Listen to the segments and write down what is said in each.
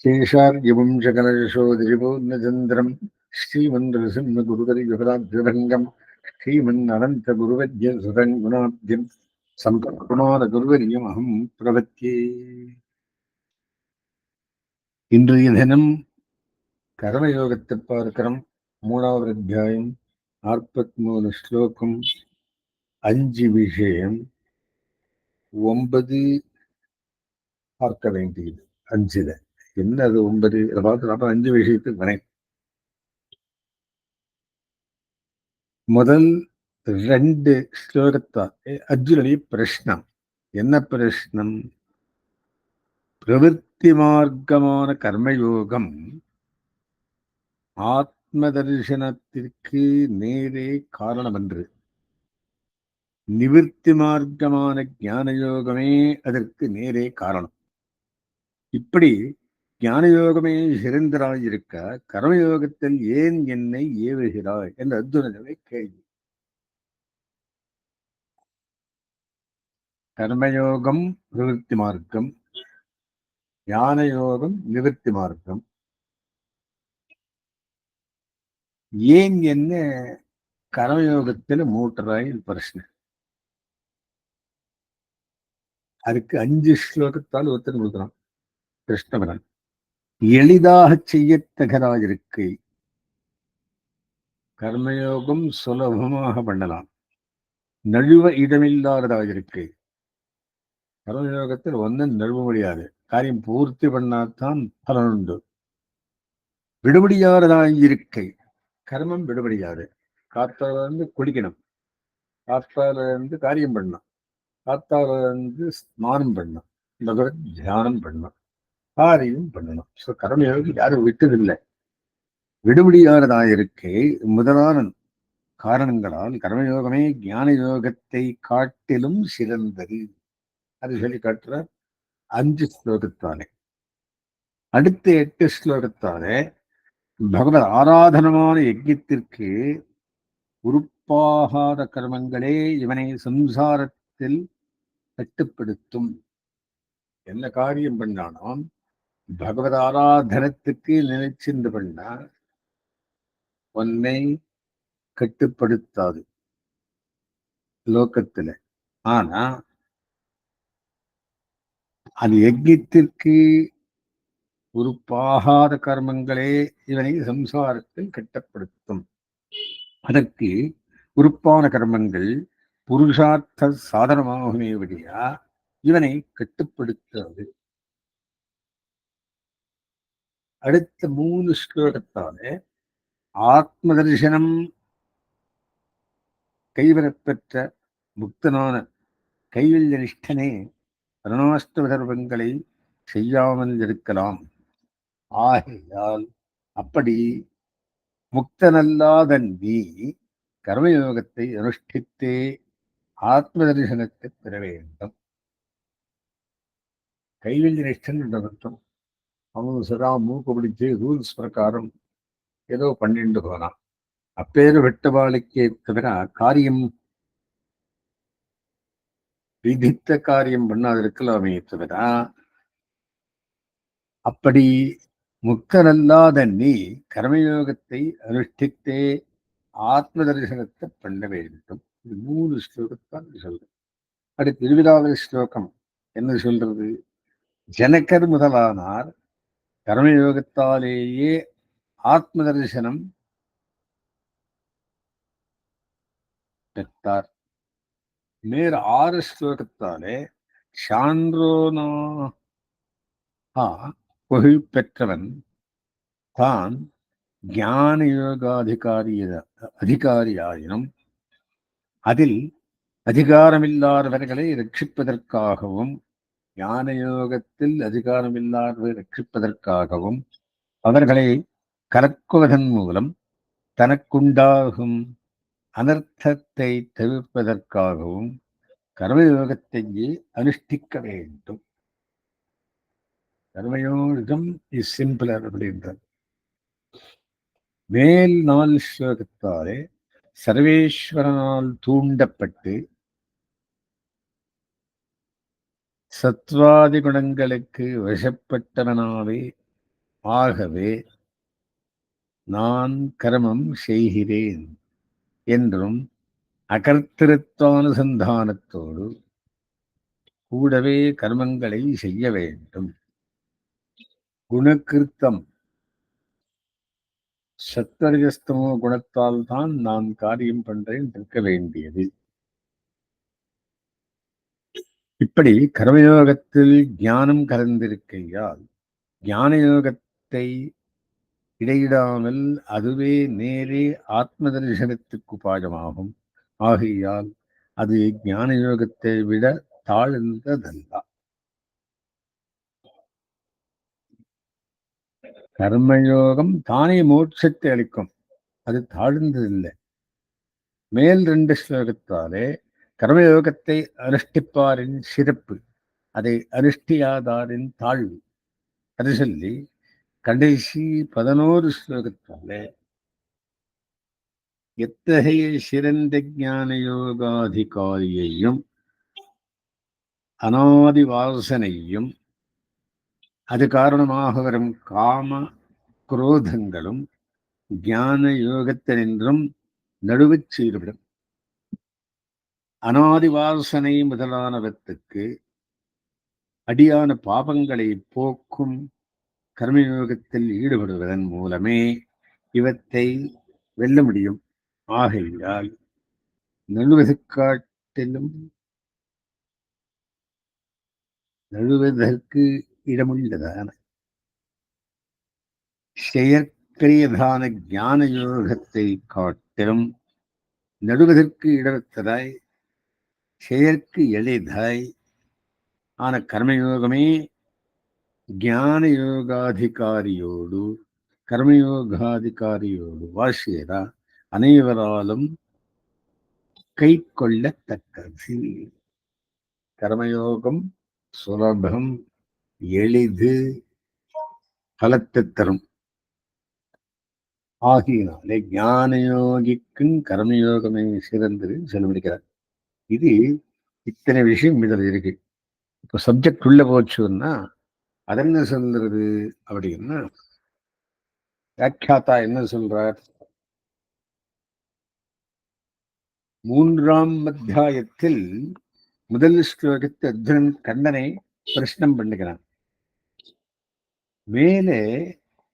शेषार्यवंशकलशोदरिपूर्णचन्द्रम् श्रीमन्नृसिंहगुरुवरियुगदाभ्युभङ्गम् श्रीमन्ननन्तगुरुवर्यसुतम् गुणाब्धिम् சம்பத்குமாரகுருவரியமகம் பிரபத்தியே. இன்றைய தினம் கர்மயோகத்தை பார்க்கிறோம். 3வது அத்தியாயம், 43 ஸ்லோகம், 5 விஷயம், 9 பார்க்க வேண்டியது. 5ல என்ன அது 9 பார்த்து 5 விஷயத்துக்கு வரேன். முதல் 2 ஸ்லோகத்தால் அர்ஜுனுடைய பிரஷ்னம். என்ன பிரஷ்னம்? பிரவೃತ್ತಿ மார்க்கமான கர்மயோகம் ஆத்ம தரிசனத்திற்கு நேரே காரணம் என்று, நிவிற்த்தி மார்க்கமான ஞான யோகமே அதற்கு நேரே காரணம். இப்படி ஞான யோகமே சிறந்தராயிருக்க கர்மயோகத்தில் ஏன் என்னை ஏவுகிறாய் என்று அர்ஜுனனை கேள்வி. கர்மயோகம் பிரவೃತ್ತಿ மார்க்கம், ஞான யோகம் நிவர்த்தி மார்க்கம். ஏன் என்ன கர்மயோகத்தில் மூட்டுறாய் பிரச்சனை? அதுக்கு 5 ஸ்லோகத்தால் ஒருத்தர் கொடுக்குறான் கிருஷ்ணவரன். எளிதாக செய்யத்தகராயிருக்கை கர்மயோகம் சுலபமாக பண்ணலாம். நழுவ இடமில்லாததாயிருக்கை கர்மயோகத்தில் ஒன்னும் நழுவ முடியாது. காரியம் பூர்த்தி பண்ணாதான் பலன் உண்டு. விடுபடியாததாயிருக்கை கர்மம் விடுபடியாது. காத்தால இருந்து குளிக்கணும், காத்தால இருந்து காரியம் பண்ணணும், காத்தால இருந்து ஸ்நானம் பண்ணணும், பகவத் தியானம் பண்ணணும், காரியம் பண்ணணும். ஸோ கர்மயோகம் யாரும் விட்டதில்லை. விடுபடியானதாயிருக்கை முதலான காரணங்களால் கர்மயோகமே ஞான யோகத்தை காட்டிலும் சிறந்தது. அது சொல்லி காட்டுறார் 5 ஸ்லோகத்தாலே. அடுத்த 8 ஸ்லோகத்தாலே பகவத் ஆராதனமான யஜ்ஞத்திற்கு உறுப்பாகாத கர்மங்களே இவனை சம்சாரத்தில் கட்டுப்படுத்தும். என்ன காரியம் பண்ணாலும் பகவத் ஆராதனத்துக்கு நினைச்சிருந்து பண்ணா உன்னை கட்டுப்படுத்தாது லோக்கத்துல. ஆனா அது யஜ்ஞத்திற்கு உறுப்பாகாத கர்மங்களே இவனை சம்சாரத்தில் கட்டப்படுத்தும். அதற்கு உறுப்பான கர்மங்கள் புருஷார்த்த சாதனமாகுமே வழியா இவனை கட்டுப்படுத்தாது. அடுத்த 3 ஸ்லோகத்தாலே ஆத்ம தரிசனம் கைவரப்பெற்ற முக்தனான கைவல்ய நிஷ்டனே வர்ணாஷ்டம தர்மங்களை செய்யாமல் இருக்கலாம். ஆகையால் அப்படி முக்தனல்லாத நீ கர்மயோகத்தை அனுஷ்டித்தே ஆத்ம தரிசனத்தை பெற வேண்டும். கைவல்ய நிஷ்டன் என்ற அர்த்தம். அவனு சதா மூக்கு பிடிச்சு ரூல்ஸ் பிரகாரம் ஏதோ பண்ணிட்டு போனான். அப்பேரு வெட்டவாளுக்கே தவிர காரியம் விதித்த காரியம் பண்ணாதிருக்கலாமே தவிர, அப்படி முக்தனல்லாத நீ கர்மயோகத்தை அனுஷ்டித்தே ஆத்ம தரிசனத்தை பண்ண வேண்டும். இது 3 ஸ்லோகத்தான் சொல்றது. அடுத்து 20வது ஸ்லோகம் என்ன சொல்றது? ஜனகர் முதலானார் கர்மயோகத்தாலேயே ஆத்ம தரிசனம் பெற்றார். மேற 6 ஸ்லோகத்தாலே சான்றோனா புகழ் பெற்றவன் தான் ஞான யோகாதிகாரியாயினும் அதில் அதிகாரமில்லாதவர்களை ரட்சிப்பதற்காகவும், ஞான யோகத்தில் அதிகாரமில்லாதவர்களை ரட்சிப்பதற்காகவும், அவர்களை கலக்குவதன் மூலம் தனக்குண்டாகும் அனர்த்தத்தை தவிர்ப்பதற்காகவும் கர்மயோகத்தையே அனுஷ்டிக்க வேண்டும். கர்மயோகம் இஸ் சிம்பிளர் அப்படின்றது. மேல் 4 ஸ்லோகத்தாலே சர்வேஸ்வரனால் தூண்டப்பட்டு சத்வாதி குணங்களுக்கு வசப்பட்டவனாவே ஆகவே நான் கர்மம் செய்கிறேன் என்றும் அகர்த்திருத்தானுசந்தானத்தோடு கூடவே கர்மங்களை செய்ய வேண்டும். குணகிருத்தம் சத்வரஜஸ்தமோ குணத்தால் தான் நான் காரியம் பண்றேன் இருக்க வேண்டியது. இப்படி கர்மயோகத்தில் ஞானம் கலந்திருக்கையால் ஞான யோகத்தை இடையிடாமல் அதுவே நேரே ஆத்ம தரிசனத்துக்கு உபாயமாகும். ஆகையால் அது ஞான யோகத்தை விட தாழ்ந்ததல்ல. கர்மயோகம் தானே மோட்சத்தை அளிக்கும், அது தாழ்ந்ததில்லை. மேல் 2 ஸ்லோகத்தாலே கர்மயோகத்தை அனுஷ்டிப்பாரின் சிறப்பு, அதை அனுஷ்டியாதாரின் தாழ்வு அது சொல்லி கடைசி 11 ஸ்லோகத்தாலே எத்தகைய சிறந்த ஞான யோகாதிகாரியையும் அனாதி வாசனையும் அது காரணமாக வரும் காம குரோதங்களும் ஞான யோகத்தினின்றும் நடுவுச் சீர்விடும். அனாதி வாசனை முதலானவற்றுக்கு அடியான பாபங்களை போக்கும் கர்மயோகத்தில் ஈடுபடுவதன் மூலமே இவற்றை வெல்ல முடியும். ஆகையால் நழுவதற்காட்டிலும் நழுவதற்கு இடமுள்ளதான செயற்கரியதான ஞான யோகத்தை காட்டிலும் நடுவதற்கு இடவற்றதாய் செயற்கு எளிதாய் ஆன கர்மயோகமே ஞான யோகாதிகாரியோடு கர்மயோகாதிகாரியோடு வாசியர அனைவராலும் கை கொள்ளத்தக்கது. கர்மயோகம் சுலபம், எளிது, பலத்தை தரும். ஆகியனாலே ஞான யோகிக்கும் கர்மயோகமே சிறந்தது சொல்ல முடிக்கிறார். இது இத்தனை விஷயம் இதுல இருக்கு. இப்போ சப்ஜெக்ட் உள்ள போச்சுன்னா அதென்ன சொல்றது அப்படின்னா, வியாக்கியாத்தா என்ன சொல்றார்? 3ஆம் அத்தியாயத்தில் முதல் ஸ்லோகத்து அர்ஜுனன் கண்ணனை பிரஷ்னம் பண்ணுகிறான். மேலே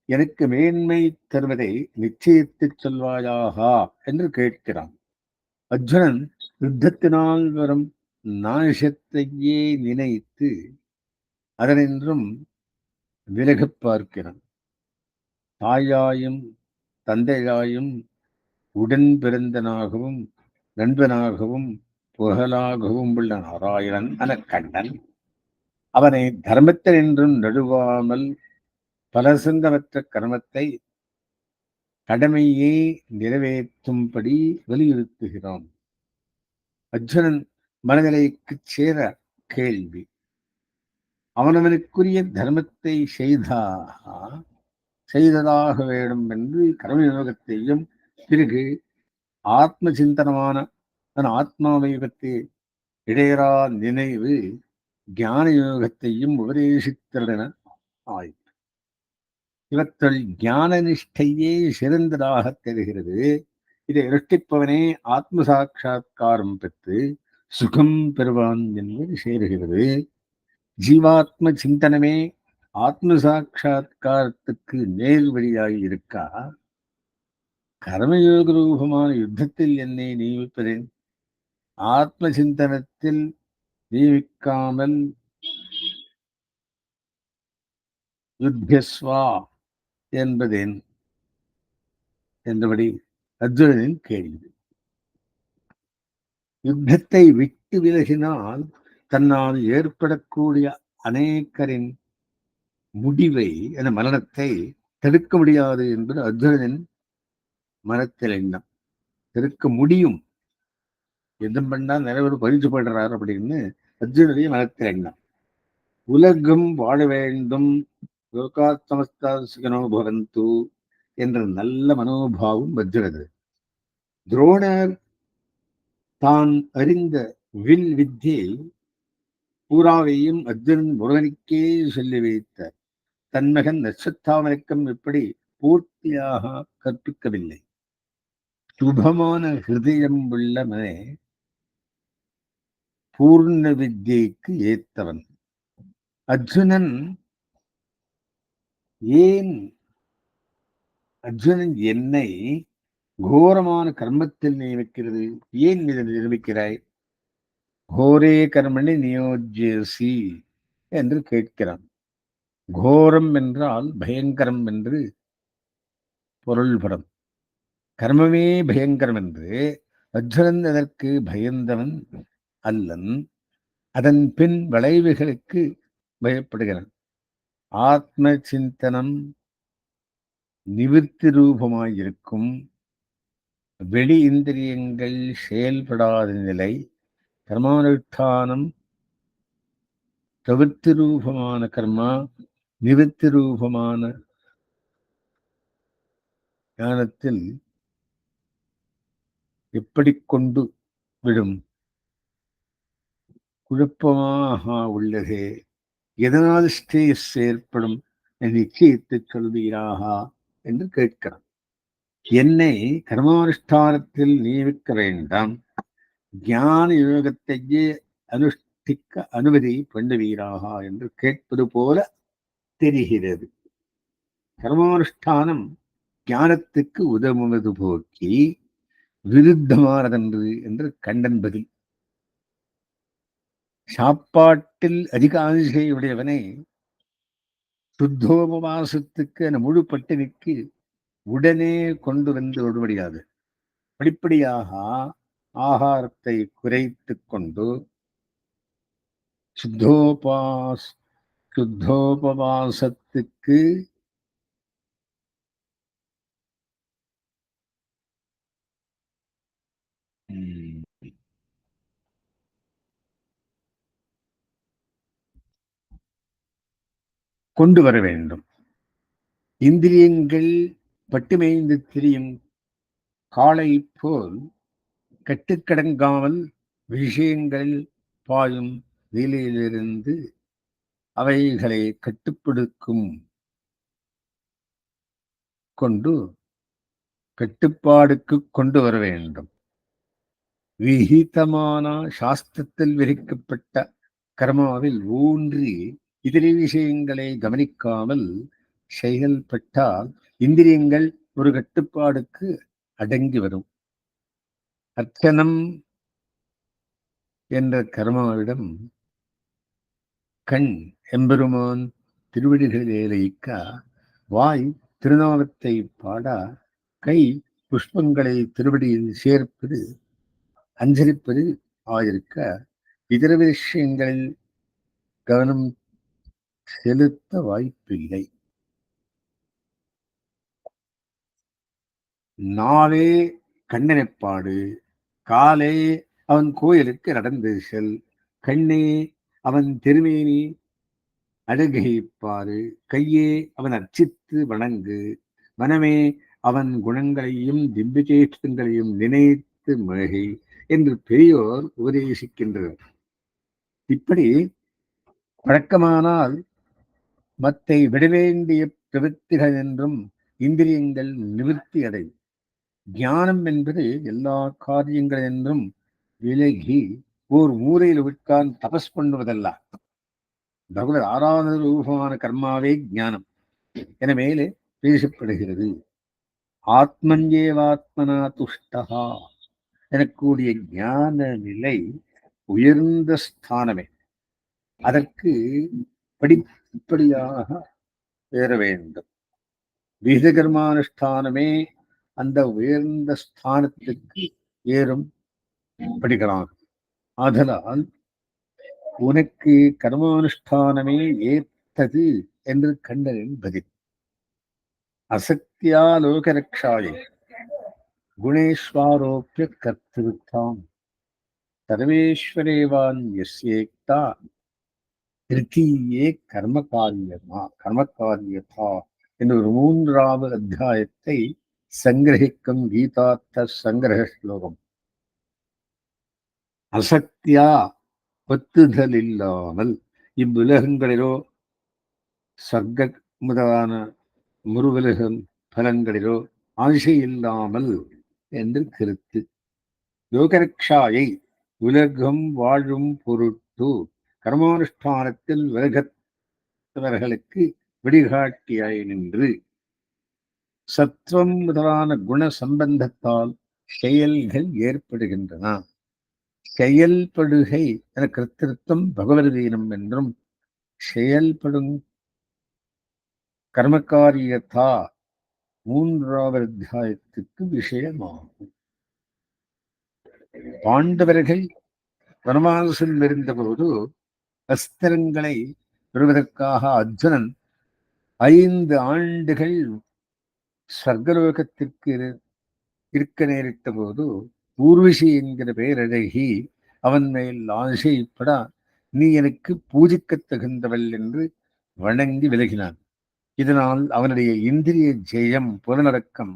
எனக்கு மேன்மை தருவதை நிச்சயித்து சொல்வாயாகா என்று கேட்கிறான். அர்ஜுனன் யுத்தத்தினால் வரும் நாசத்தையே நினைத்து அதனின்றும் விலகப் பார்க்கிறான். தாயாயும் தந்தையாயும் உடன் பிறந்தனாகவும் நண்பனாகவும் புகழாகவும் உள்ள நாராயணன் என கண்ணன் அவனை தர்மத்தினின்றும் நடுவாமல் பலசங்கமற்ற கர்மத்தை கடமையே நிறைவேற்றும்படி வலியுறுத்துகிறான். அர்ஜுனன் மனநிலைக்கு சேர கேள்வி, அவனவனுக்குரிய தர்மத்தை செய்ததாக வேண்டும் என்று கர்மயோகத்தையும் பிறகு ஆத்ம சிந்தனமான தன் ஆத்மாவை பற்றி இடையரா நினைவு ஞான யோகத்தையும் உபதேசித்திருந்தன ஆயிற்று. இவற்றுள் ஞான நிஷ்டையே சிறந்ததாக தெரிகிறது. இதை இரட்டிப்பவனே ஆத்ம சாட்சா்காரம் பெற்று சுகம் பெறுவான் என்பது சேருகிறது. ஜீவாத்ம சிந்தனமே ஆத்ம சாட்சா்காரத்துக்கு நேர் வழியாய் இருக்கா, கர்மயோக ரூபமான யுத்தத்தில் என்னை நியமிப்பதேன்? ஆத்ம சிந்தனத்தில் நியமிக்காமல் யுத்தஸ்வா என்பதேன் என்றபடி அர்ஜுனனின் கேள்வி. யுத்தத்தை விட்டு விலகினால் தன்னால் ஏற்படக்கூடிய அநேகரின் முடிவை என மரணத்தை தடுக்க முடியாது என்பது அர்ஜுனனின் மனத்தில் எண்ணம். தடுக்க முடியும், எதுவும் பண்ணா நிறைய பேர் பறிச்சு படுறாரு அப்படின்னு அர்ஜுனுடைய மனத்தில் எண்ணம். உலகம் வாழ வேண்டும், லோகாத்மஸ்தாசிகனோ பவந்து என்ற நல்ல மனோபாவம் அர்ஜுனது. துரோணர் தான் அறிந்த வில் வித்தியை பூராவையும் அர்ஜுனன் முருகனுக்கே சொல்லி வைத்தார். தன் மகன் அஸ்வத்தாமனுக்கும் இப்படி பூர்த்தியாக கற்பிக்கவில்லை. சுபமான ஹிருதயம் உள்ளவனே பூர்ண வித்யைக்கு ஏத்தவன். அர்ஜுனன் ஏன் அர்ஜுனன் என்னை கோரமான கர்மத்தில் நியமிக்கிறது? ஏன் இதை நிரூபிக்கிறாய்? கோரே கர்மணி நியோஜ்யசி என்று கேட்கிறான். கோரம் என்றால் பயங்கரம் என்று பொருள்படும். கர்மமே பயங்கரம் என்று அர்ஜுனன் அதற்கு பயந்தவன் அல்லன். அதன் பின் விளைவுகளுக்கு பயப்படுகிறான். ஆத்ம சிந்தனம் நிவிற்த்தி ரூபமாயிருக்கும். வெளி இந்திரியங்கள் செயல்படாத நிலை. கர்மானுஷ்டானம் பிரவೃತ್ತಿ ரூபமான கர்மா, நிவிற்த்தி ரூபமான ஞானத்தில் எப்படி கொண்டு விடும்? குழப்பமாக உள்ளதே, எதனால் ஸ்ட்ரெஸ் ஏற்படும் என்று நிச்சயித்து சொல்வீராக என்று கேட்கிறான். என்னை கர்மானுஷ்டானத்தில் நியமிக்க வேண்டாம், ஞான யோகத்தையே அனுஷ்டிக்க அனுமதி பண்ணுவீராக என்று கேட்பது போல தெரிகிறது. கர்மானுஷ்டானம் ஞானத்துக்கு உதவுவது போக்கி விருத்தமானதன்று என்று கண்டன் பதில். சாப்பாட்டில் அதிக ஆசையுடையவனை சுத்தோபவாசத்துக்கு அந்த முழு பட்டினிக்கு உடனே கொண்டு வந்து விட முடியாது. படிப்படியாக ஆகாரத்தை குறைத்து கொண்டு சுத்தோபவாசத்துக்கு கொண்டு வர வேண்டும். இந்திரியங்கள் பட்டுமேய்ந்து திரியும் காளை போல் கட்டுக்கடங்காமல் விஷயங்களில் பாயும் நிலையிலிருந்து அவைகளை கட்டுப்படுத்தும் கொண்டு கட்டுப்பாடுக்கு கொண்டு வர வேண்டும். விஹிதமான சாஸ்திரத்தில் விரிக்கப்பட்ட கர்மாவில் ஊன்றி இதர விஷயங்களை கவனிக்காமல் செயல்பட்டால் இந்திரியங்கள் ஒரு கட்டுப்பாடுக்கு அடங்கி வரும். அர்ச்சனம் என்ற கர்மாவிடம் கண் எம்பெருமான் திருவடிகளிலே லயிக்க, வாய் திருநாமத்தை பாட, கை புஷ்பங்களை திருவடியில் சேர்ப்பது அஞ்சலிப்பது ஆயிருக்க, இதர விஷயங்களில் கவனம் செலுத்த வாய்ப்பில்லை. நாளே கண்ணனைப்பாடு, காலே அவன் கோயிலுக்கு நடந்து செல், கண்ணே அவன் திருமேனி அழகைப்பாரு, கையே அவன் அர்ச்சித்து வணங்கு, மனமே அவன் குணங்களையும் திவ்யதேஷ்டங்களையும் நினைத்து மழகை என்று பெரியோர் உபதேசிக்கின்றனர். இப்படி வழக்கமானால் மத்தை விடவேண்டிய பிரவೃத்திகள் என்றும் இந்திரியங்கள் நிவர்த்தி அடையும். ஞானம் என்பது எல்லா காரியங்கள் என்றும் விலகி ஓர் மூலையில் உட்கார்ந்து தபஸ் பண்ணுவதல்ல, பகவத் ஆராதன ரூபமான கர்மாவே ஞானம் என மேலே பேசப்படுகிறது. ஆத்மன்யேவாத்மனா துஷ்டகா எனக்கூடிய ஞான நிலை உயர்ந்த ஸ்தானமே. அதற்கு படிப்படியாக ஏற வேண்டும். விகித கர்மானுஷ்டானமே அந்த உயர்ந்த ஸ்தானத்துக்கு ஏறும் படிக்கலாம். ஆதலால் உனக்கு கர்மானுஷ்டானமே ஏற்றது என்று கண்டனின் பதில். அசக்தியா லோகரக்ஷாயை குணேஸ்வாரோப்பிய கர்த்திருத்தாம் சர்வேஸ்வரேவான் யஸ்யேக்தா திருத்தீயே கர்மகாரியதா என்று ஒரு 3வது அத்தியாயத்தை சங்கிரகிக்கும் கீதார்த்த சங்கிரக ஸ்லோகம். அசக்தியா பத்துதல் இல்லாமல் இவ்வுலகங்களிலோ சர்க்க முதலான முருகலகம் பலன்களிலோ ஆசை இல்லாமல் என்று கருத்து. லோகரக்ஷாயை உலகம் வாழும் பொருட்டு கர்மானுஷ்டானத்தில் விலகத்தவர்களுக்கு வழிகாட்டியாய் நின்று சத்வம் முதலான குண சம்பந்தத்தால் செயல்கள் ஏற்படுகின்றன. செயல்படுகை என கர்த்திருத்தம் பகவதீனம் என்றும் செயல்படும் கர்மகாரியதா 3வது அத்தியாயத்துக்கு விஷயமாகும். பாண்டவர்கள் வனவாசம் இருந்தபோது அஸ்திரங்களை பெறுவதற்காக அர்ஜுனன் 5 ஆண்டுகள் ஸ்வர்கலோகத்திற்கு இருக்க நேரிட்ட போது ஊர்வசி என்கிற பேரழகி அவன் மேல் ஆசைப்பட நீ எனக்கு பூஜிக்கத் தகுந்தவள் என்று வணங்கி விலகினான். இதனால் அவனுடைய இந்திரிய ஜெயம் புலனடக்கம்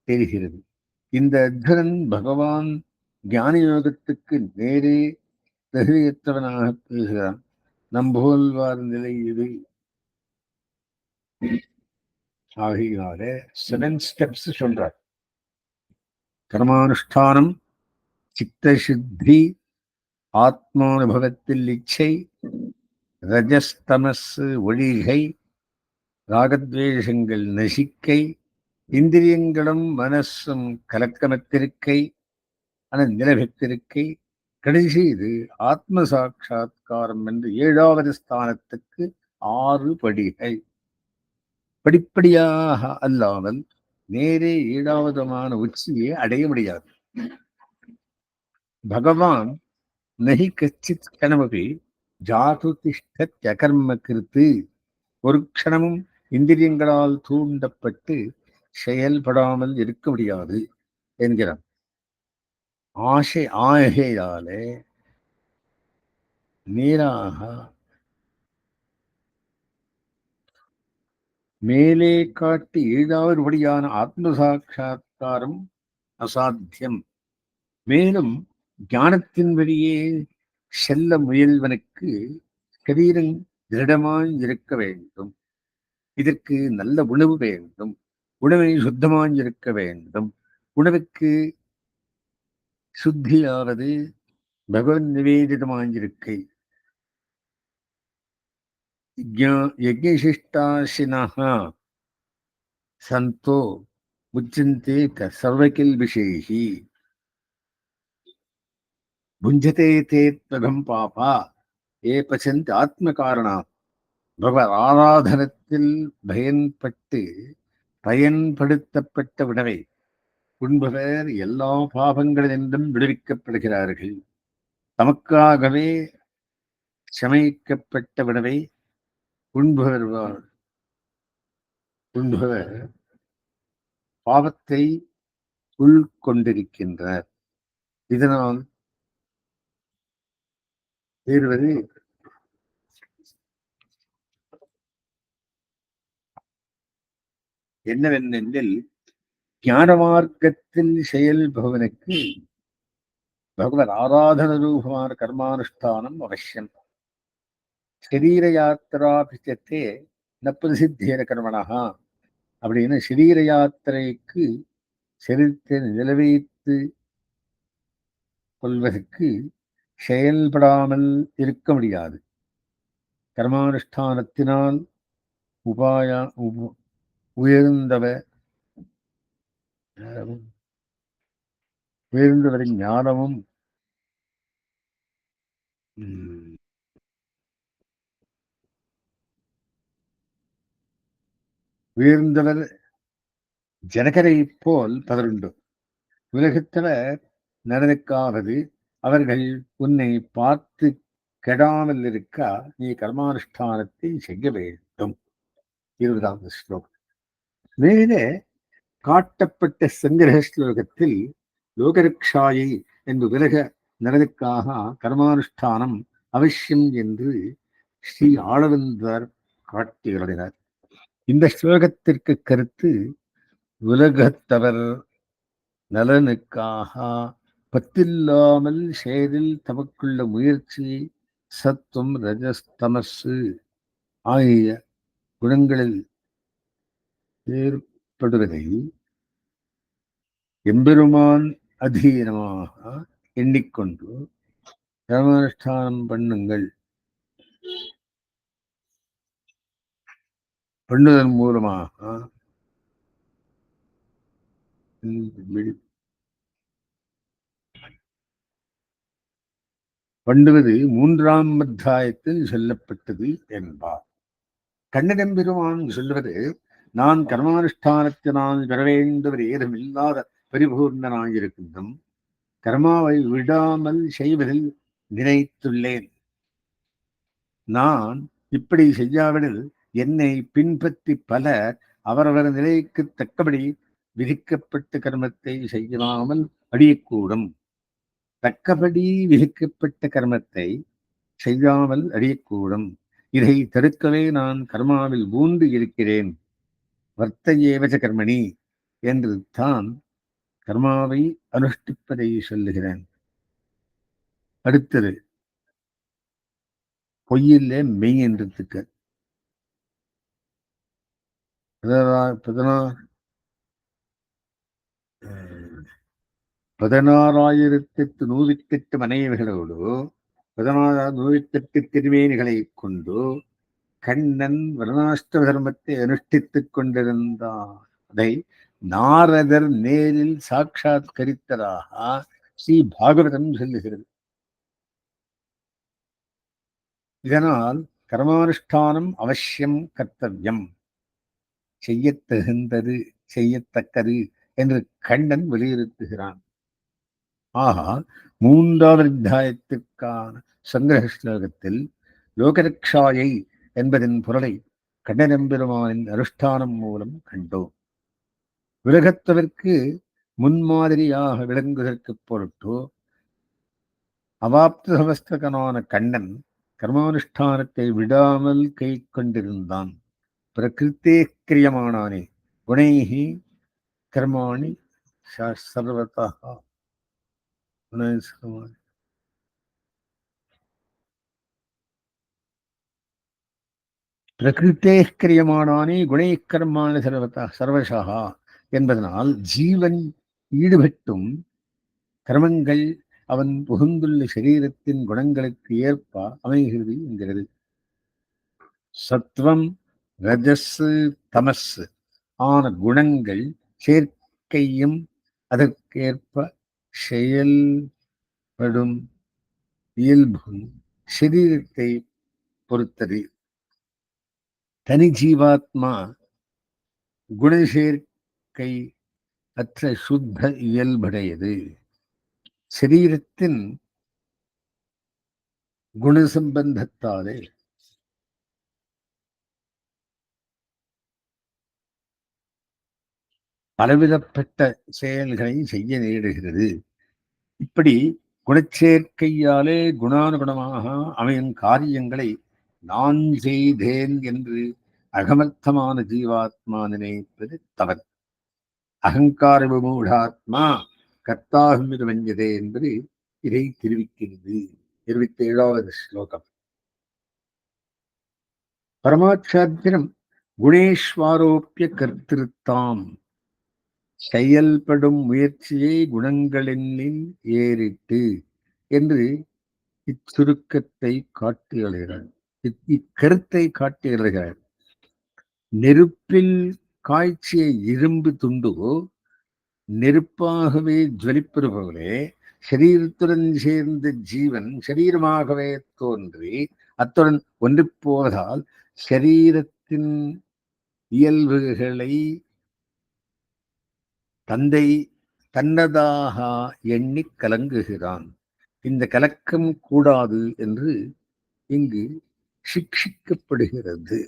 தெரிகிறது. இந்த அர்ஜுனன் பகவான் ஞான யோகத்துக்கு நேரே தகுதியற்றவனாக பேசுகிறான். நம்போல்வார் நிலை இது. ஆகையினாலே 7 ஸ்டெப்ஸ் சொல்றார். கர்மானுஷ்டானம், சித்தசுத்தி, ஆத்மானுபவத்தில் இச்சை, ரஜஸ்தமஸ் ஒழிகை, ராகத்வேஷங்கள் நசிக்கை, இந்திரியங்களும் மனசும் கலக்கமத்திருக்கை நிலவித்திருக்கை, கடைசி இது ஆத்ம சாட்சா்காரம் என்று 7வது ஸ்தானத்துக்கு 6 படிகள். படிப்படியாக அல்லாமல் நேரே 7வதுமான உச்சியை அடைய முடியாது. பகவான் நஹி கச்சித் கனமபி ஜாது திஷ்டத்யகர்ம கிருத்து, ஒரு க்ஷணமும் இந்திரியங்களால் தூண்டப்பட்டு செயல்படாமல் இருக்க முடியாது என்கிறார். ஆகையாலே நேராக மேலே காட்டி 7வது படியான ஆத்ம சாட்சா்காரம் அசாத்தியம். மேலும் ஞானத்தின் வழியே செல்ல முயல்வனுக்கு சரீரம் திருடமாய் இருக்க வேண்டும். இதற்கு நல்ல உணவு வேண்டும். உணவை சுத்தமாய் இருக்க வேண்டும். உணவுக்கு சுத்தியாவது பகவன் நிவேதிதமாயிருக்கை. யஜ்ஞசிஷ்டாசினஹ சந்தோ முச்சந்தே சர்வகில் விஷயி புஞ்சதே தே த்வகம் பாபா ஏ பசந்த் ஆத்ம காரணா. பகவத் ஆராதனத்தில் பயன்படுத்தப்பட்ட உணவை உண்பவர் எல்லா பாவங்களிலிருந்தும் விடுவிக்கப்படுகிறார்கள். தமக்காகவே சமைக்கப்பட்ட உணவை உண்பவர் பாவத்தை உள்கொண்டிருக்கின்றனர். இதனால் தீர்வது என்னவென்னெனில், ஞான மார்க்கத்தில் செயல்பவனுக்கு பகவத் ஆராதன ரூபமான கர்மானுஷ்டானம் அவசியம். சரீர யாத்திரா பிச்சத்தே ந பிரசித்தேன கர்மணா அப்படின்னு சரீர யாத்திரைக்கு செலுத்த நிலவைத்து கொள்வதற்கு செயல்படாமல் இருக்க முடியாது. கர்மானுஷ்டானத்தினால் உயர்ந்தவரின் ஞானமும் உயர்ந்தவர் ஜனகரை போல் பலருண்டு. உலகத்தவர் நலனுக்காவது அவர்கள் உன்னை பார்த்து கெடாமல் இருக்க நீ கர்மானுஷ்டானத்தை செய்ய வேண்டும். 20வது ஸ்லோகம். மேலே காட்டப்பட்ட சங்கிரக ஸ்லோகத்தில் லோகரக்ஷாயை என்று உலக நலனுக்காக கர்மானுஷ்டானம் அவசியம் என்று ஸ்ரீ ஆளவந்தார் காட்டியுள்ளனர். இந்த ஸ்லோகத்திற்கு கருத்து, உலகத்தவர் நலனுக்காக பத்தில்லாமல் செயலில் தமக்குள்ள முயற்சி சத்துவம் ரஜஸ்தமசு ஆகிய குணங்களில் ஏற்படுவதை எம்பெருமான் அதீனமாக எண்ணிக்கொண்டு கர்மானுஷ்டானம் பண்ணுவதன் மூலமாக பண்ணுவது 3ஆம் அத்தியாயத்தில் சொல்லப்பட்டது என்பார். கண்ணனெம்பெருமான் சொல்லுவது, நான் கர்மானுஷ்டானத்தினால் பெற வேண்டுவர் ஏதுமில்லாத பரிபூர்ணனாயிருக்கின்றும் கர்மாவை விடாமல் செய்வதில் நினைத்துள்ளேன். நான் இப்படி செய்யாவிடில் என்னை பின்பற்றி பலர் அவரவர் நிலைக்கு தக்கபடி விதிக்கப்பட்ட கர்மத்தை செய்யாமல் அடியக்கூடும். தக்கபடி விதிக்கப்பட்ட கர்மத்தை செய்யாமல் அடியக்கூடும். இதை தடுக்கவே நான் கர்மாவில் ஊந்து இருக்கிறேன். வர்த்தையேவச கர்மணி என்று தான் கர்மாவை அனுஷ்டிப்பதை சொல்லுகிறேன். அடுத்தது பொய்யில்ல மெய் என்றதுக்கு 16,108 மனைவிகளோடு 16,108 திருமேனிகளை கொண்டு கண்ணன் வர்ணாஷ்டம தர்மத்தை அனுஷ்டித்துக் கொண்டிருந்தான். அதை நாரதர் நேரில் சாட்சாத்கரித்ததாக ஸ்ரீ பாகவதம் சொல்லுகிறது. இதனால் கர்மானுஷ்டானம் அவசியம் கர்த்தவியம், செய்யத்தகுந்தது, செய்யத்தக்கது என்று கண்ணன் வலியுறுத்துகிறான். ஆகா, 3வது அத்தியாயத்திற்கான சங்கிரக ஸ்லோகத்தில் லோகரக்ஷாயை என்பதன் பொருளை கண்ணனெம்பெருமானின் அனுஷ்டானம் மூலம் கண்டோம். உலகத்தவர்க்கு முன்மாதிரியாக விளங்குவதற்கு பொருட்டு அவாப்த சமஸ்தகனான கண்ணன் கர்மானுஷ்டானத்தை விடாமல் கை கொண்டிருந்தான். பிரகிருத்தே கிரியமானானே குணைஹி கர்மாணி சர்வதா பிரகிருத்தே கிரியமானானே குணை கர்மாணி சர்வசா என்பதனால் ஜீவன் ஈடுபட்டும் கர்மங்கள் அவன் புகுந்துள்ள சரீரத்தின் குணங்களுக்கு ஏற்ப அமைகிறது என்கிறது. சத்வம், ரஜஸ், தமஸ் ஆன குணங்கள் சேர்க்கையும் அதற்கேற்ப செயல்படும் இயல்பும் சரீரத்தை பொறுத்தது. தனி ஜீவாத்மா குணசேர்க்கை அற்ற சுத்த இயல்புடையது. சரீரத்தின் குணசம்பந்தத்தாலே பலவிதப்பட்ட செயல்களை செய்ய நேரிடுகிறது. இப்படி குணச்சேர்க்கையாலே குணானுகுணமாக அமையும் காரியங்களை நான் செய்தேன் என்று அகமர்த்தமான ஜீவாத்மா நினைப்பது தவறு. அகங்கார விமூடாத்மா கர்த்தாகும் வஞ்சதே என்பது இதை தெரிவிக்கிறது. 27வது ஸ்லோகம். பரமாச்சாத்தியம் குணேஸ்வாரோப்பிய கர்த்திருத்தாம், செயல்படும் முயற்சியை குணங்களின் ஏறிட்டு என்று இச்சுருக்கத்தை காட்டுகிறார். இக்கருத்தை காட்டுகிறார். நெருப்பில் காய்ச்சிய இரும்பு துண்டு நெருப்பாகவே ஜொலிப்பது போலே சரீரத்துடன் சேர்ந்த ஜீவன் சரீரமாகவே தோன்றி அத்துடன் ஒன்று போவதால் சரீரத்தின் இயல்புகளை தந்தை தன்னதாக எண்ணி கலங்குகிறான். இந்த கலக்கம் கூடாது என்று இங்கு சிக்ஷிக்கப்படுகிறது.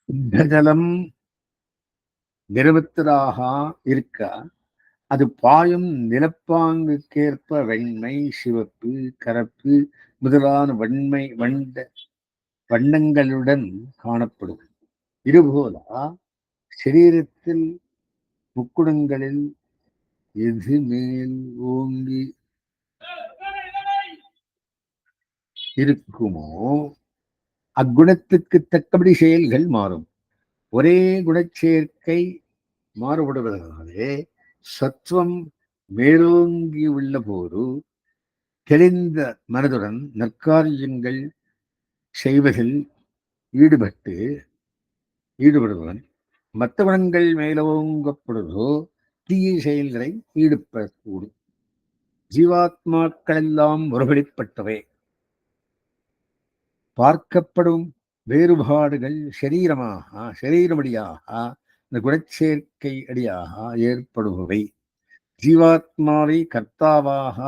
சுத்தஜலம் நிறுவத்ததாக இருக்க அது பாயும் நிலப்பாங்குக்கேற்ப வெண்மை, சிவப்பு, கருப்பு முதலான வண்ணங்களுடன் காணப்படும். இதுபோல சரீரத்தில் முக்குணங்களில் எது மேல் ஓங்கி இருக்குமோ அக்குணத்துக்கு தக்கபடி செயல்கள் மாறும். ஒரே குணச்சேர்க்கை மாறுபடுவதனாலே சத்துவம் மேலோங்கி உள்ள போது தெளிந்த மனதுடன் நற்காரியங்கள் செய்வதில் ஈடுபடுவன் மற்ற குணங்கள் மேலோங்கப்படுவதோ தீய செயல்களை ஈடுபடக்கூடும். ஜீவாத்மாக்கள் எல்லாம் ஒருபடிப்பட்டவை. பார்க்கப்படும் வேறுபாடுகள் சரீரமடியாக இந்த குணச்சேர்க்கை அடியாக ஏற்படுபவை. ஜீவாத்மாவை கர்த்தாவாக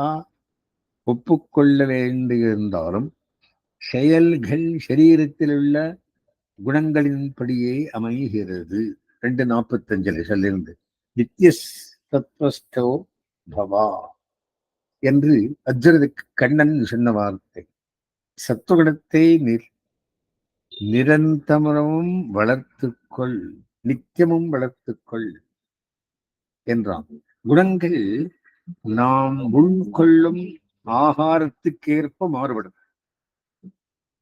ஒப்புக்கொள்ள வேண்டியிருந்தாலும் செயல்கள் சரீரத்தில் உள்ள குணங்களின்படியே அமைகிறது. 2:45 சொல்லிருந்து நித்திய சத்வஸ்தோ பவா என்று அர்ஜுனனுக்கு கண்ணன் சொன்ன வார்த்தை. சத்துவகுணத்தை நிரந்தரமும் வளர்த்துக்கொள், நித்தியமும் வளர்த்துக்கொள் என்றான். குணங்கள் நாம் உள்கொள்ளும் ஆகாரத்துக்கேற்ப மாறுபடும்.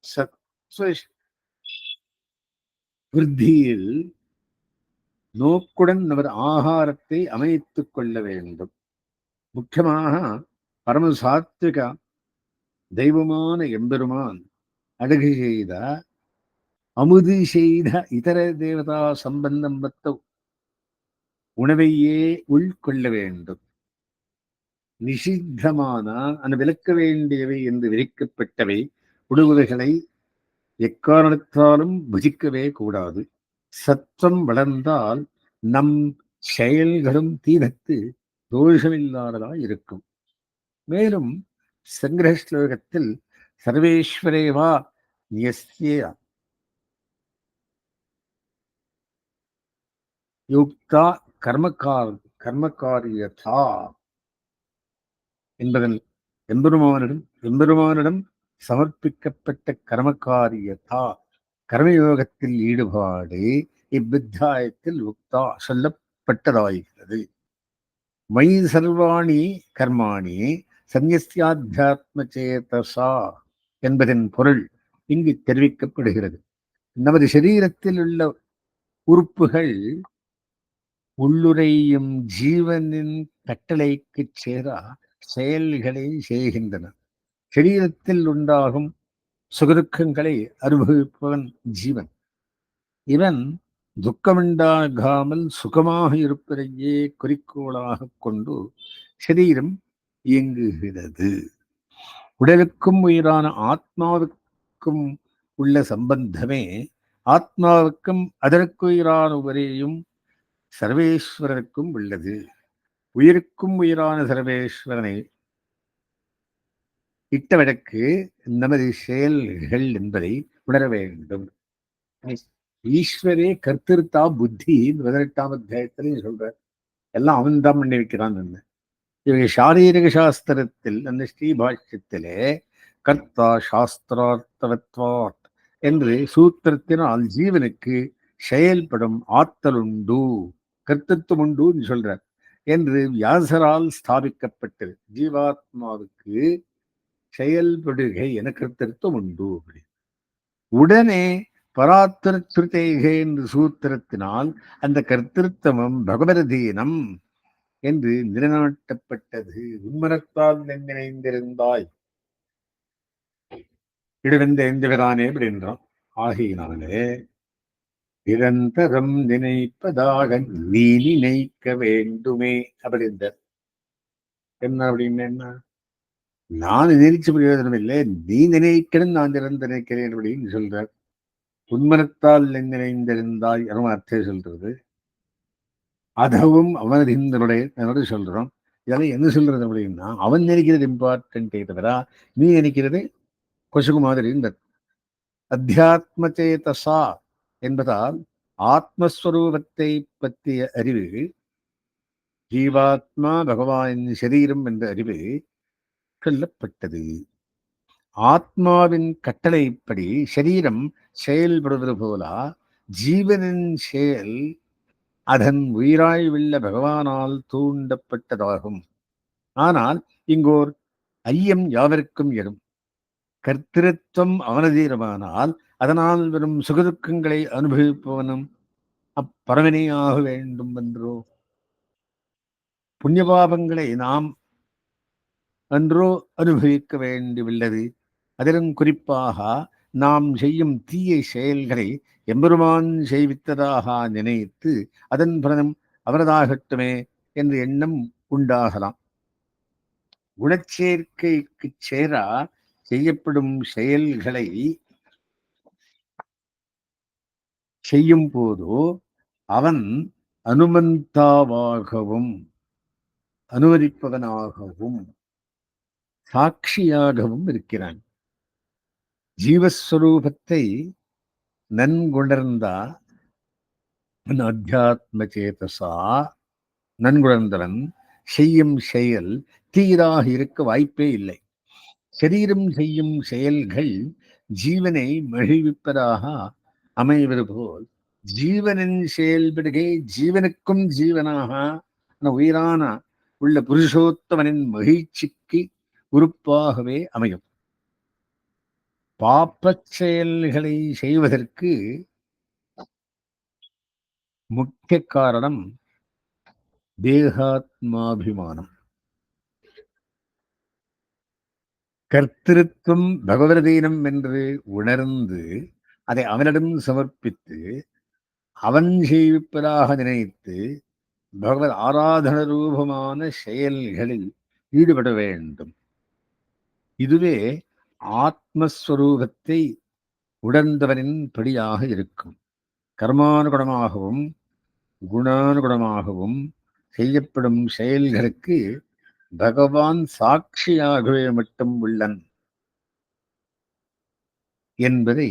சத்வ விருத்தியில் நோக்குடன் நமது ஆகாரத்தை அமைத்துக் கொள்ள வேண்டும். முக்கியமாக பரமசாத்விக தெய்வமான எம்பெருமான் அழகு செய்த அமுது செய்த இதர தேவதா சம்பந்தம் பத்த உணவையே உள்கொள்ள வேண்டும். நிஷித்தமான அந்த விலக்க வேண்டியவை என்று விரிக்கப்பட்டவை உணவுகளை எக்காரணத்தாலும் புஜிக்கவே கூடாது. சத்தம் வளர்ந்தால் நம் செயல்களும் தீனத்து தோஷமில்லாததாய் இருக்கும். மேலும் சங்கிரக ஸ்லோகத்தில் சர்வேஸ்வரேவா நியஸ்ய யுக்தா கர்மகாரியதா என்பதன் எம்பெருமானிடம் சமர்ப்பிக்கப்பட்ட கர்மகாரியதா கர்மயோகத்தில் ஈடுபாடு இவ்வித்தியாயத்தில் உக்தா சொல்லப்பட்டதாகிறது. மயி சர்வாணி கர்மாணி சந்நியாத்தியாத்ம சேதசா என்பதன் பொருள் இங்கு தெரிவிக்கப்படுகிறது. நமது சரீரத்தில் உள்ள உறுப்புகள் உள்ளுரையும் ஜீவனின் கட்டளைக்கு சேர செயல்களை செய்கின்றன. சரீரத்தில் உண்டாகும் சுகதுக்கங்களை அனுபவிப்பவன் ஜீவன். இவன் துக்கமுண்டாகாமல் சுகமாக இருப்பதையே குறிக்கோளாக கொண்டு சரீரம் இயங்குகிறது. உடலுக்கும் உயிரான ஆத்மாவுக்கும் உள்ள சம்பந்தமே ஆத்மாவுக்கும் அதற்கு உயிரான உரையும் சர்வேஸ்வரருக்கும் உள்ளது. உயிருக்கும் உயிரான சர்வேஸ்வரனை இட்ட வழக்கு நமது செயல்கள் என்பதை உணர வேண்டும். ஈஸ்வரே கர்த்திருத்தா புத்தி 18ஆம் அத்தியாயத்திலையும் சொல்ற எல்லாம் அவன் தான் பண்ணி வைக்கிறான். இவங்க சாரீரிக சாஸ்திரத்தில் அந்த ஸ்ரீபாஷ்யத்திலே கர்த்தா சாஸ்திரார்த்தவத்வாட் என்று சூத்திரத்தினால் ஜீவனுக்கு செயல்படும் ஆற்றல் உண்டு, கர்த்தத்துவம் உண்டு சொல்றார் என்று வியாசரால் ஸ்தாபிக்கப்பட்டது. ஜீவாத்மாவுக்கு செயல்படுகை என கர்த்தத்துவம் உண்டு. உடனே பராத்திருத்தேகே என்று சூத்திரத்தினால் அந்த கர்த்திருத்தமும் பகவதீனம் என்று நிலைநாட்டப்பட்டது. உன்மனத்தால் நினைந்திருந்தாய் இடவெந்த எந்தவரானே அப்படின்றான். ஆகையினாலே நிரந்தரம் நினைப்பதாக நீ நினைக்க வேண்டுமே அப்படின்ற என்ன அப்படின்னு என்ன, நான் நினைச்ச பிரயோஜனம் இல்லை, நீ நினைக்கணும், நான் நிரந்தர நினைக்கிறேன் அப்படின்னு சொல்றார். உன்மனத்தால் நினைந்திருந்தாய் அர்த்தம் சொல்றது. அதுவும் அவனது இந்தனுடைய சொல்றோம். இதெல்லாம் என்ன சொல்றது அப்படின்னா, அவன் நினைக்கிறது இம்பார்ட்டன்டே தவிர நீ நினைக்கிறது கொசுகு மாதிரி. இந்த அத்தியாத்ம சேதசா என்பதால் ஆத்மஸ்வரூபத்தை பற்றிய அறிவு, ஜீவாத்மா பகவானின் சரீரம் என்ற அறிவு சொல்லப்பட்டது. ஆத்மாவின் கட்டளைப்படி சரீரம் செயல்படுவது போல ஜீவனின் செயல் அதன் உயிராய் உள்ள பகவானால் தூண்டப்பட்டதாகும். ஆனால் இங்கோர் ஐயம் யாவருக்கும் எடும். கர்த்திருவம் அவனதீரமானால் அதனால் வரும் சுகதுக்கங்களை அனுபவிப்பவனும் அப்பரவனே ஆக வேண்டும் என்றோ? புண்ணியபாபங்களை நாம் அன்றோ அனுபவிக்க வேண்டியுள்ளது. அதிலும் குறிப்பாக நாம் செய்யும் தீய செயல்களை எம்பெருமான் செய்வித்ததாக நினைத்து அதன் பலனும் அவரதாகட்டுமே என்ற எண்ணம் உண்டாகலாம். குணச்சேர்க்கைக்கு சேரா செய்யப்படும் செயல்களை செய்யும் போதோ அவன் அனுமந்தாவாகவும் அனுமதிப்பவனாகவும் சாட்சியாகவும் இருக்கிறான். ஜீவஸ்வரூபத்தை நன்குணர்ந்த அத்தியாத்ம சேதசா நன்குணர்ந்தவன் செய்யும் செயல் தீராக இருக்க வாய்ப்பே இல்லை. சரீரம் செய்யும் செயல்கள் ஜீவனை மகிழ்விப்பதாக அமைவது போல் ஜீவனின் செயல்படுகை ஜீவனுக்கும் ஜீவனாக உயிரான உள்ள புருஷோத்தமனின் மகிழ்ச்சிக்கு உறுப்பாகவே அமையும். பாப்பச் செயல்களை செய்வதற்கு முக்கிய காரணம் தேகாத்மாபிமானம். கர்த்திருவம் பகவதீனம் என்று உணர்ந்து அதை அவனிடம் சமர்ப்பித்து அவன் செய்விப்பதாக நினைத்து பகவத் ஆராதன ரூபமான செயல்களில் ஈடுபட வேண்டும். இதுவே ஆத்மஸ்வரூபத்தை உணர்ந்தவனின் படியாக இருக்கும். கர்மானுகுணமாகவும் குணானுகுணமாகவும் செய்யப்படும் செயல்களுக்கு பகவான் சாட்சியாகவே மட்டும் உள்ளன் என்பதை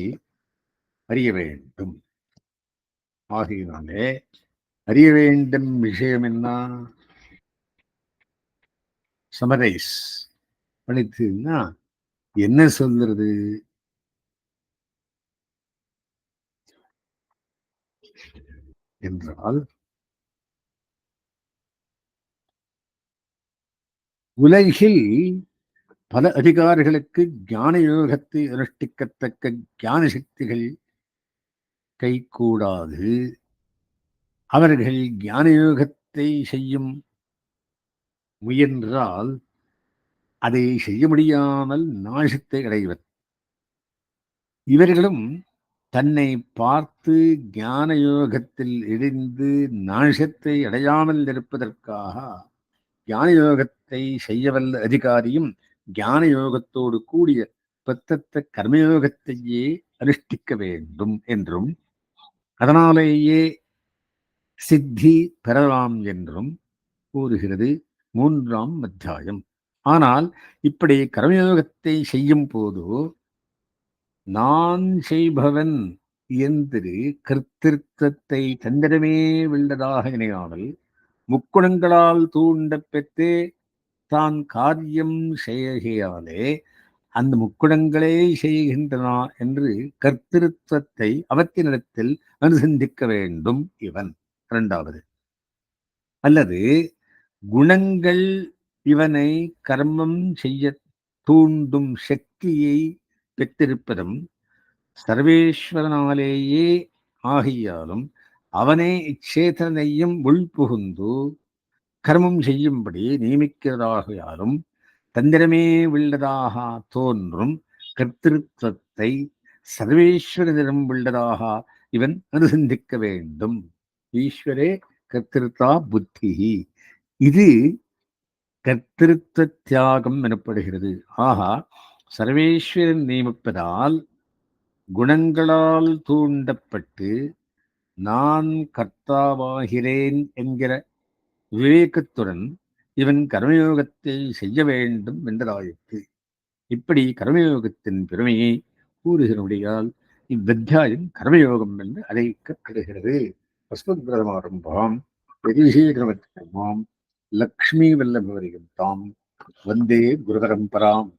அறிய வேண்டும். ஆகையினாலே அறிய வேண்டும் விஷயம் என்ன? சமரைஸ் படித்துன்னா என்ன சொல்றது என்றால், உலகில் பல அதிகாரிகளுக்கு ஞான யோகத்தை அனுஷ்டிக்கத்தக்க ஞான சக்திகள் கைகூடாது. அவர்கள் ஞான யோகத்தை செய்யும் முயன்றால் அதை செய்ய முடியாமல் நாசத்தை அடைவர். இவர்களும் தன்னை பார்த்து ஞான யோகத்தில் இணைந்து நாசத்தை அடையாமல் இருப்பதற்காக ஞான யோகத்தை செய்யவல்ல அதிகாரியும் ஞான யோகத்தோடு கூடிய பத்தத்த கர்மயோகத்தையே அனுஷ்டிக்க வேண்டும் என்றும் அதனாலேயே சித்தி பெறலாம் என்றும் கூறுகிறது 3ஆம் அத்தியாயம். ஆனால் இப்படி கர்மயோகத்தை செய்யும் போது நான் செய்பவன் என்று கர்த்திருவத்தை தந்திரமே உள்ளதாக நினையாமல் முக்குணங்களால் தூண்ட பெற்று தான் காரியம் செய்கையாலே அந்த முக்குணங்களே செய்கின்றன என்று கர்த்திருவத்தை அவத்தினிடத்தில் அனுசந்திக்க வேண்டும் இவன். 2வது, அல்லது குணங்கள் இவனை கர்மம் செய்ய தூண்டும் சக்தியை பெற்றிருப்பதும் சர்வேஸ்வரனாலேயே ஆகியாலும் அவனே இச்சேதனையும் உள்புகுந்து கர்மம் செய்யும்படி நியமிக்கிறதாகையாலும் தந்திரமே உள்ளதாக தோன்றும் கர்த்திருவத்தை சர்வேஸ்வரனிடம் உள்ளதாக இவன் அனுசந்திக்க வேண்டும். ஈஸ்வரே கர்த்திருத்தா புத்தி. இது கர்த்திருவ தியாகம் எனப்படுகிறது. ஆகா, சர்வேஸ்வரன் நியமிப்பதால் குணங்களால் தூண்டப்பட்டு நான் கர்த்தாவாகிறேன் என்கிற விவேகத்துடன் இவன் கர்மயோகத்தை செய்ய வேண்டும் என்றதாயிற்று. இப்படி கர்மயோகத்தின் பெருமையை கூறுகிறபடியால் இவ்வத்தியாயம் கர்மயோகம் என்று அழைக்கப்படுகிறது. பஸ்மத்ரதமாரம்பாம் யதிசேகரமத்யமாம் லக்ஷ்மீ வல்லபவரியம் தாம் வந்தே குருபரம்பராம்.